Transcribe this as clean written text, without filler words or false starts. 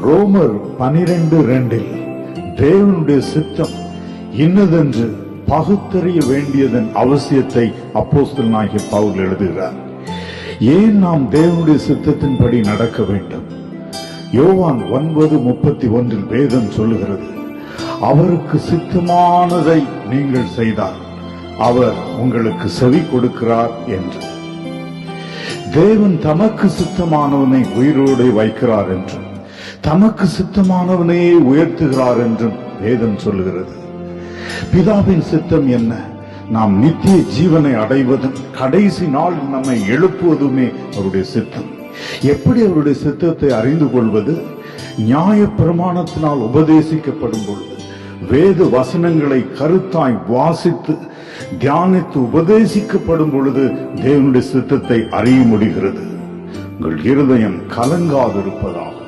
ரோமர் 12:2 தேவனுடைய சித்தம் இன்னதென்று பகுத்தறிய வேண்டியதன் அவசியத்தை அப்போஸ்தலனாகிய பவுல் எழுதுகிறார். ஏன் நாம் தேவனுடைய சித்தத்தின்படி நடக்க வேண்டும்? யோவான் 9:31 வேதம் சொல்லுகிறது, அவருக்கு சித்தமானதை நீங்கள் செய்தால் அவர் உங்களுக்கு செவி கொடுக்கிறார் என்று. தேவன் தமக்கு சித்தமானவனை உயிரோடு வைக்கிறார் என்றும் தமக்கு சித்தமானவனையே உயர்த்துகிறார் என்றும் வேதம் சொல்லுகிறது. பிதாவின் சித்தம் என்ன? நாம் நித்திய ஜீவனை அடைவதும் கடைசி நாள் நம்மை எழுப்புவதுமே அவருடைய சித்தம். எப்படி அவருடைய சித்தத்தை அறிந்து கொள்வது? நியாய பிரமாணத்தினால் உபதேசிக்கப்படும் பொழுது வேத வசனங்களை கருத்தாய் வாசித்து தியானித்து உபதேசிக்கப்படும் பொழுது தேவனுடைய சித்தத்தை அறிய முடிகிறது. உங்கள் இருதயம் கலங்காதிருப்பதாக